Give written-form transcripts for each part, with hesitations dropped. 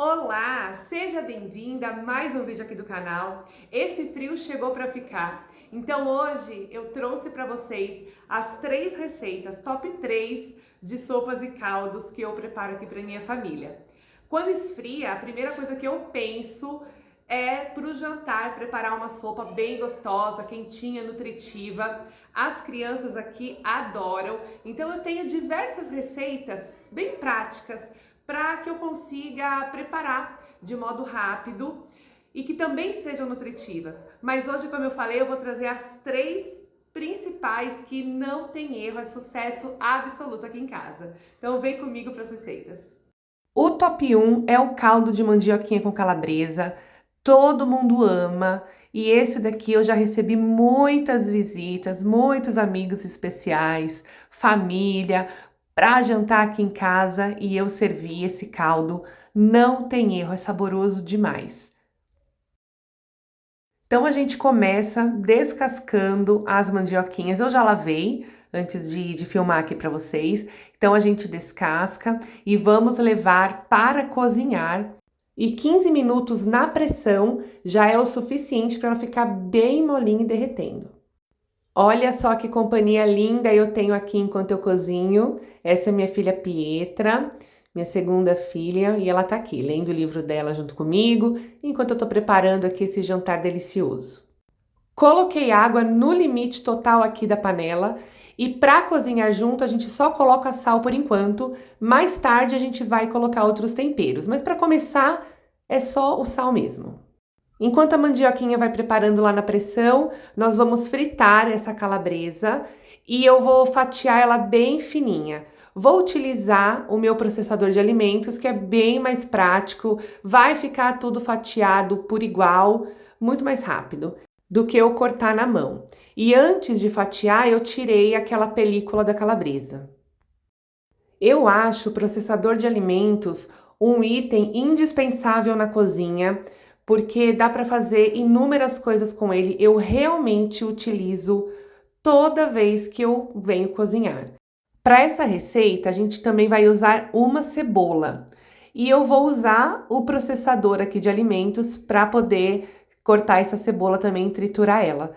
Olá, seja bem-vinda a mais um vídeo aqui do canal. Esse frio chegou para ficar, então hoje eu trouxe para vocês as 3 receitas, top 3 de sopas e caldos que eu preparo aqui para minha família. Quando esfria, a primeira coisa que eu penso é para o jantar preparar uma sopa bem gostosa, quentinha, nutritiva. As crianças aqui adoram, então eu tenho diversas receitas bem práticas para que eu consiga preparar de modo rápido e que também sejam nutritivas. Mas hoje, como eu falei, eu vou trazer as 3 principais que não tem erro, é sucesso absoluto aqui em casa. Então vem comigo para as receitas. O top 1 é o caldo de mandioquinha com calabresa. Todo mundo ama. E esse daqui eu já recebi muitas visitas, muitos amigos especiais, família, para jantar aqui em casa e eu servi esse caldo. Não tem erro, é saboroso demais. Então a gente começa descascando as mandioquinhas. Eu já lavei antes de filmar aqui para vocês. Então a gente descasca e vamos levar para cozinhar. E 15 minutos na pressão já é o suficiente para ela ficar bem molinha e derretendo. Olha só que companhia linda eu tenho aqui enquanto eu cozinho. Essa é minha filha Pietra, minha segunda filha, e ela tá aqui lendo o livro dela junto comigo, enquanto eu tô preparando aqui esse jantar delicioso. Coloquei água no limite total aqui da panela e para cozinhar junto a gente só coloca sal por enquanto. Mais tarde a gente vai colocar outros temperos, mas para começar é só o sal mesmo. Enquanto a mandioquinha vai preparando lá na pressão, nós vamos fritar essa calabresa e eu vou fatiar ela bem fininha. Vou utilizar o meu processador de alimentos, que é bem mais prático, vai ficar tudo fatiado por igual, muito mais rápido do que eu cortar na mão. E antes de fatiar, eu tirei aquela película da calabresa. Eu acho o processador de alimentos um item indispensável na cozinha, porque dá para fazer inúmeras coisas com ele. Eu realmente utilizo toda vez que eu venho cozinhar. Para essa receita, a gente também vai usar uma cebola. E eu vou usar o processador aqui de alimentos para poder cortar essa cebola também e triturar ela.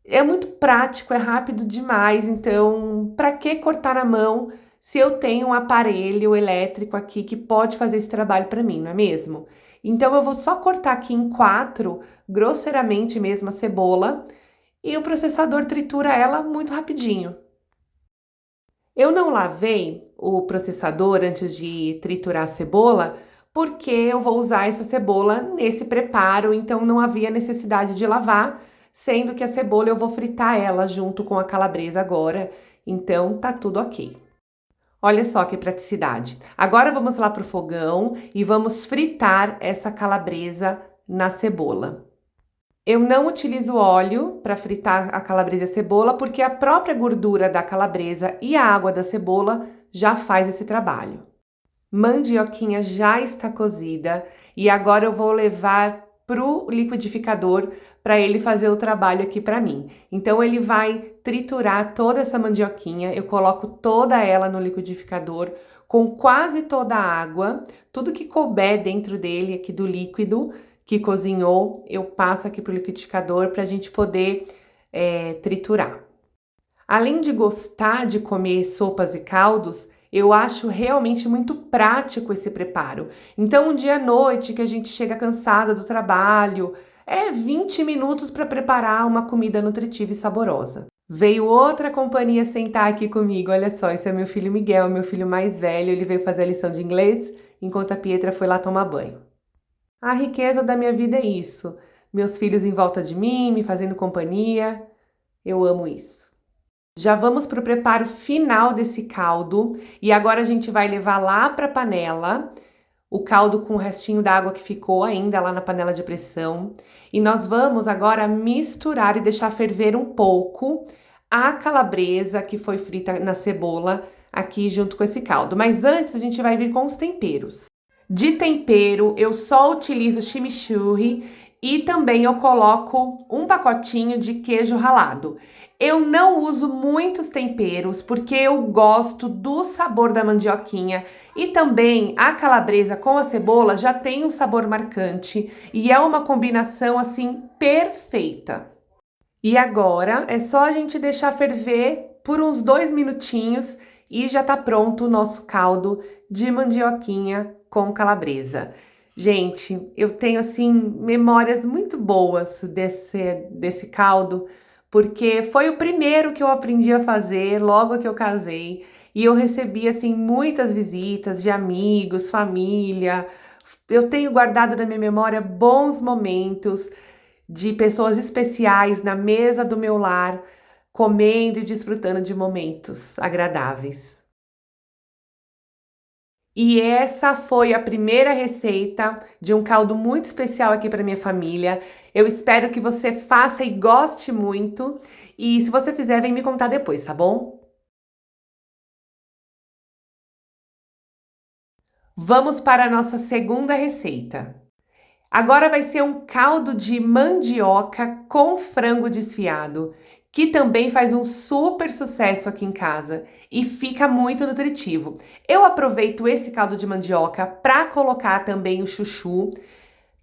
É muito prático, é rápido demais, então para que cortar na mão se eu tenho um aparelho elétrico aqui que pode fazer esse trabalho para mim, não é mesmo? Então eu vou só cortar aqui em 4, grosseiramente mesmo a cebola, e o processador tritura ela muito rapidinho. Eu não lavei o processador antes de triturar a cebola, porque eu vou usar essa cebola nesse preparo, então não havia necessidade de lavar, sendo que a cebola eu vou fritar ela junto com a calabresa agora, então tá tudo ok. Olha só que praticidade. Agora vamos lá pro fogão e vamos fritar essa calabresa na cebola. Eu não utilizo óleo para fritar a calabresa e a cebola, porque a própria gordura da calabresa e a água da cebola já faz esse trabalho. Mandioquinha já está cozida e agora eu vou levar pro liquidificador para ele fazer o trabalho aqui para mim. Então ele vai triturar toda essa mandioquinha, eu coloco toda ela no liquidificador com quase toda a água, tudo que couber dentro dele aqui do líquido que cozinhou, eu passo aqui pro liquidificador para a gente poder triturar. Além de gostar de comer sopas e caldos, eu acho realmente muito prático esse preparo. Então, um dia à noite que a gente chega cansada do trabalho, 20 minutos para preparar uma comida nutritiva e saborosa. Veio outra companhia sentar aqui comigo, olha só, esse é meu filho Miguel, meu filho mais velho, ele veio fazer a lição de inglês, enquanto a Pietra foi lá tomar banho. A riqueza da minha vida é isso, meus filhos em volta de mim, me fazendo companhia, eu amo isso. Já vamos para o preparo final desse caldo e agora a gente vai levar lá para a panela o caldo com o restinho da água que ficou ainda lá na panela de pressão e nós vamos agora misturar e deixar ferver um pouco a calabresa que foi frita na cebola aqui junto com esse caldo. Mas antes a gente vai vir com os temperos. De tempero eu só utilizo chimichurri e também eu coloco um pacotinho de queijo ralado. Eu não uso muitos temperos porque eu gosto do sabor da mandioquinha e também a calabresa com a cebola já tem um sabor marcante e é uma combinação assim perfeita. E agora é só a gente deixar ferver por uns 2 minutinhos e já tá pronto o nosso caldo de mandioquinha com calabresa. Gente, eu tenho assim memórias muito boas desse caldo, porque foi o primeiro que eu aprendi a fazer logo que eu casei, e eu recebi assim muitas visitas de amigos, família. Eu tenho guardado na minha memória bons momentos de pessoas especiais na mesa do meu lar, comendo e desfrutando de momentos agradáveis. E essa foi a primeira receita de um caldo muito especial aqui para minha família. Eu espero que você faça e goste muito. E se você fizer, vem me contar depois, tá bom? Vamos para a nossa segunda receita. Agora vai ser um caldo de mandioca com frango desfiado, que também faz um super sucesso aqui em casa e fica muito nutritivo. Eu aproveito esse caldo de mandioca para colocar também o chuchu,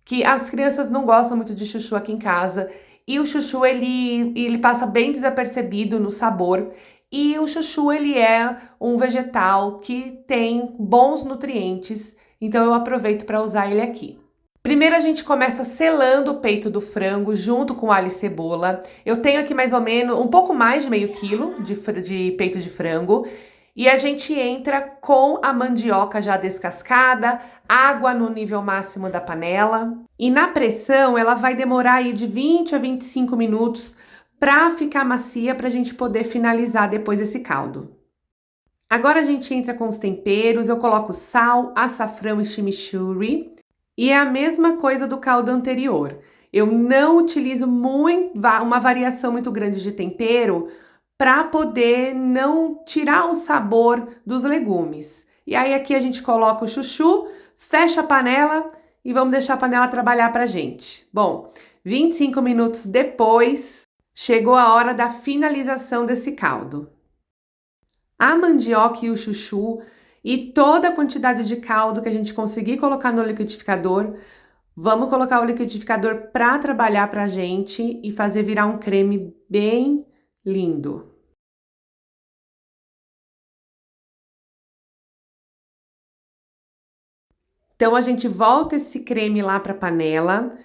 que as crianças não gostam muito de chuchu aqui em casa, e o chuchu ele passa bem desapercebido no sabor. E o chuchu ele é um vegetal que tem bons nutrientes, então eu aproveito para usar ele aqui. Primeiro a gente começa selando o peito do frango junto com alho e cebola. Eu tenho aqui mais ou menos um pouco mais de meio quilo de peito de frango. E a gente entra com a mandioca já descascada, água no nível máximo da panela. E na pressão ela vai demorar aí de 20 a 25 minutos para ficar macia, para a gente poder finalizar depois esse caldo. Agora a gente entra com os temperos, eu coloco sal, açafrão e chimichurri. E é a mesma coisa do caldo anterior. Eu não utilizo uma variação muito grande de tempero para poder não tirar o sabor dos legumes. E aí aqui a gente coloca o chuchu, fecha a panela e vamos deixar a panela trabalhar pra gente. Bom, 25 minutos depois, chegou a hora da finalização desse caldo. A mandioca e o chuchu e toda a quantidade de caldo que a gente conseguir colocar no liquidificador, vamos colocar o liquidificador para trabalhar para a gente e fazer virar um creme bem lindo. Então a gente volta esse creme lá para a panela,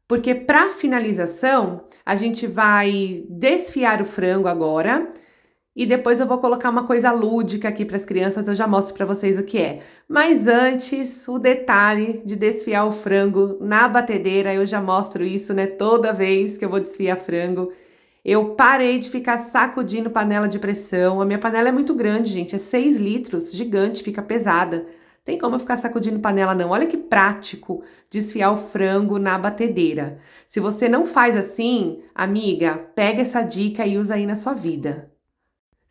porque para finalização a gente vai desfiar o frango agora. E depois eu vou colocar uma coisa lúdica aqui para as crianças, eu já mostro para vocês o que é. Mas antes, o detalhe de desfiar o frango na batedeira, eu já mostro isso, né? Toda vez que eu vou desfiar frango, eu parei de ficar sacudindo panela de pressão. A minha panela é muito grande, gente, é 6 litros, gigante, fica pesada. Tem como eu ficar sacudindo panela, não. Olha que prático desfiar o frango na batedeira. Se você não faz assim, amiga, pega essa dica e usa aí na sua vida.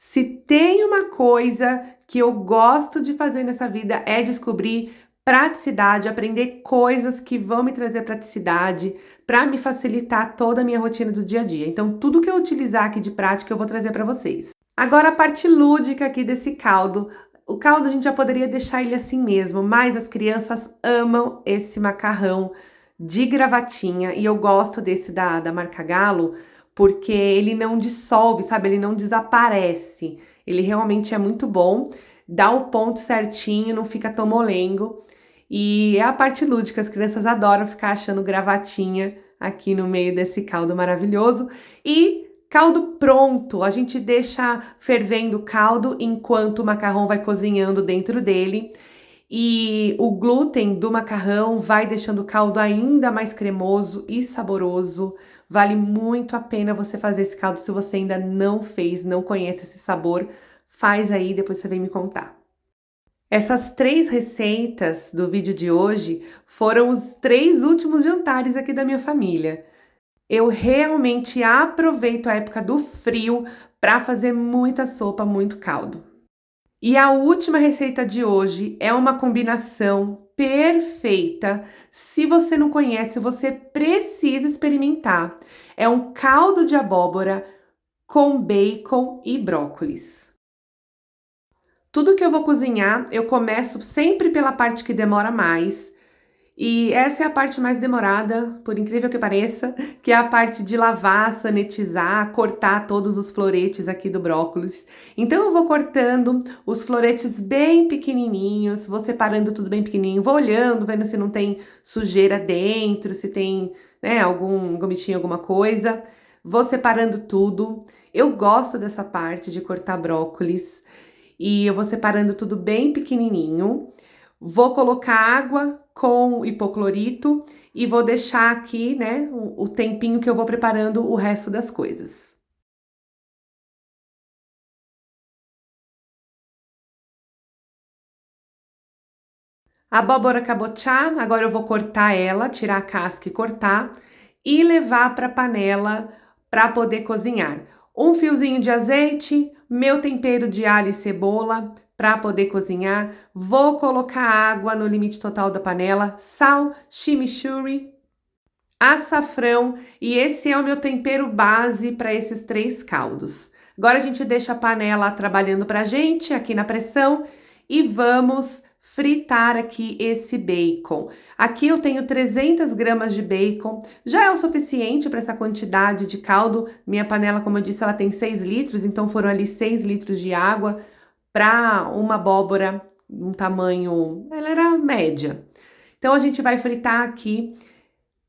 Se tem uma coisa que eu gosto de fazer nessa vida é descobrir praticidade, aprender coisas que vão me trazer praticidade para me facilitar toda a minha rotina do dia a dia. Então, tudo que eu utilizar aqui de prática eu vou trazer para vocês. Agora, a parte lúdica aqui desse caldo. O caldo a gente já poderia deixar ele assim mesmo, mas as crianças amam esse macarrão de gravatinha e eu gosto desse da marca Galo, porque ele não dissolve, sabe? Ele não desaparece. Ele realmente é muito bom, dá o ponto certinho, não fica tão molengo. E é a parte lúdica, as crianças adoram ficar achando gravatinha aqui no meio desse caldo maravilhoso. E caldo pronto, a gente deixa fervendo o caldo enquanto o macarrão vai cozinhando dentro dele. E o glúten do macarrão vai deixando o caldo ainda mais cremoso e saboroso. Vale muito a pena você fazer esse caldo se você ainda não fez, não conhece esse sabor. Faz aí, depois você vem me contar. Essas 3 receitas do vídeo de hoje foram os 3 últimos jantares aqui da minha família. Eu realmente aproveito a época do frio para fazer muita sopa, muito caldo. E a última receita de hoje é uma combinação perfeita. Se você não conhece, você precisa experimentar. É um caldo de abóbora com bacon e brócolis. Tudo que eu vou cozinhar, eu começo sempre pela parte que demora mais. E essa é a parte mais demorada, por incrível que pareça, que é a parte de lavar, sanitizar, cortar todos os floretes aqui do brócolis. Então eu vou cortando os floretes bem pequenininhos, vou separando tudo bem pequenininho, vou olhando, vendo se não tem sujeira dentro, se tem, né, algum gomitinho, alguma coisa. Vou separando tudo. Eu gosto dessa parte de cortar brócolis e eu vou separando tudo bem pequenininho. Vou colocar água com hipoclorito e vou deixar aqui, né, o tempinho que eu vou preparando o resto das coisas. A abóbora cabotiá, agora eu vou cortar ela, tirar a casca e cortar e levar para a panela para poder cozinhar. Um fiozinho de azeite, meu tempero de alho e cebola para poder cozinhar. Vou colocar água no limite total da panela, sal, chimichurri, açafrão e esse é o meu tempero base para esses 3 caldos. Agora a gente deixa a panela trabalhando para a gente aqui na pressão e vamos fritar aqui esse bacon. Aqui eu tenho 300 gramas de bacon, já é o suficiente para essa quantidade de caldo. Minha panela, como eu disse, ela tem 6 litros, então foram ali 6 litros de água para uma abóbora, um tamanho, ela era média. Então a gente vai fritar aqui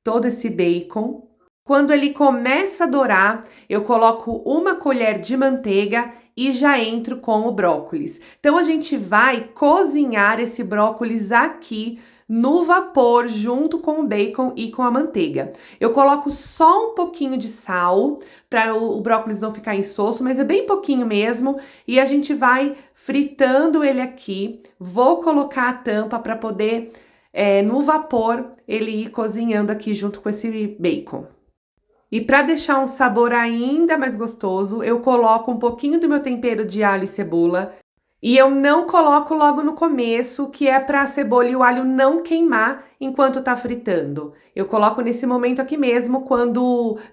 todo esse bacon. Quando ele começa a dourar, eu coloco uma colher de manteiga e já entro com o brócolis. Então a gente vai cozinhar esse brócolis aqui no vapor junto com o bacon e com a manteiga. Eu coloco só um pouquinho de sal para o brócolis não ficar insosso, mas é bem pouquinho mesmo, e a gente vai fritando ele aqui. Vou colocar a tampa para poder no vapor ele ir cozinhando aqui junto com esse bacon. E para deixar um sabor ainda mais gostoso, eu coloco um pouquinho do meu tempero de alho e cebola. E eu não coloco logo no começo, que é para a cebola e o alho não queimar enquanto tá fritando. Eu coloco nesse momento aqui mesmo,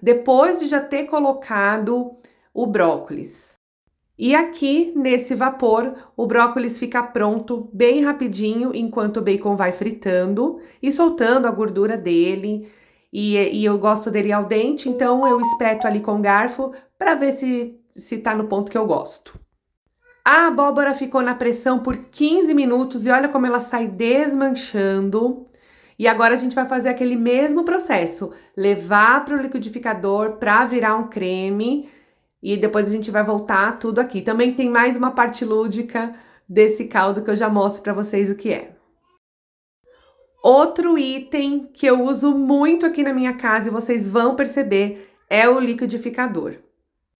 depois de já ter colocado o brócolis. E aqui, nesse vapor, o brócolis fica pronto bem rapidinho, enquanto o bacon vai fritando e soltando a gordura dele. E eu gosto dele al dente, então eu espeto ali com o garfo para ver se tá no ponto que eu gosto. A abóbora ficou na pressão por 15 minutos e olha como ela sai desmanchando. E agora a gente vai fazer aquele mesmo processo, levar para o liquidificador para virar um creme e depois a gente vai voltar tudo aqui. Também tem mais uma parte lúdica desse caldo que eu já mostro para vocês o que é. Outro item que eu uso muito aqui na minha casa e vocês vão perceber é o liquidificador.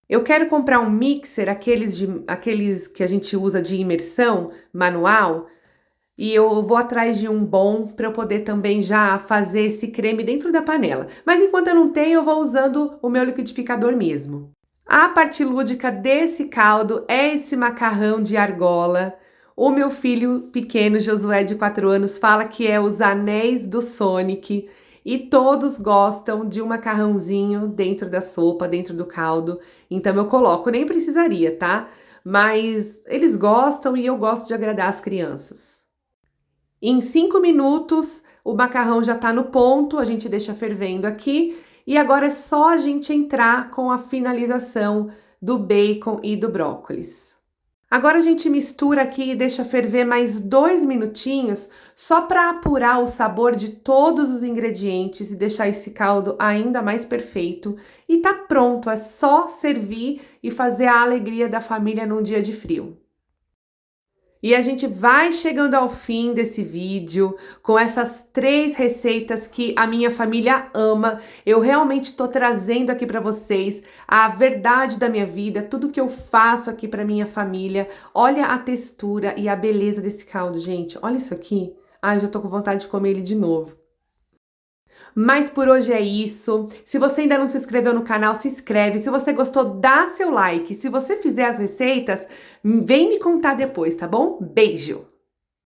Eu quero comprar um mixer, aqueles que a gente usa de imersão manual, e eu vou atrás de um bom para eu poder também já fazer esse creme dentro da panela. Mas enquanto eu não tenho, eu vou usando o meu liquidificador mesmo. A parte lúdica desse caldo é esse macarrão de argola. O meu filho pequeno, Josué, de 4 anos, fala que é os anéis do Sonic. E todos gostam de um macarrãozinho dentro da sopa, dentro do caldo. Então eu coloco, nem precisaria, tá? Mas eles gostam e eu gosto de agradar as crianças. Em 5 minutos, o macarrão já tá no ponto, a gente deixa fervendo aqui. E agora é só a gente entrar com a finalização do bacon e do brócolis. Agora a gente mistura aqui e deixa ferver mais 2 minutinhos, só para apurar o sabor de todos os ingredientes e deixar esse caldo ainda mais perfeito. E tá pronto, é só servir e fazer a alegria da família num dia de frio. E a gente vai chegando ao fim desse vídeo com essas 3 receitas que a minha família ama. Eu realmente estou trazendo aqui para vocês a verdade da minha vida, tudo que eu faço aqui para minha família. Olha a textura e a beleza desse caldo, gente. Olha isso aqui. Ai, já tô com vontade de comer ele de novo. Mas por hoje é isso. Se você ainda não se inscreveu no canal, se inscreve. Se você gostou, dá seu like. Se você fizer as receitas, vem me contar depois, tá bom? Beijo!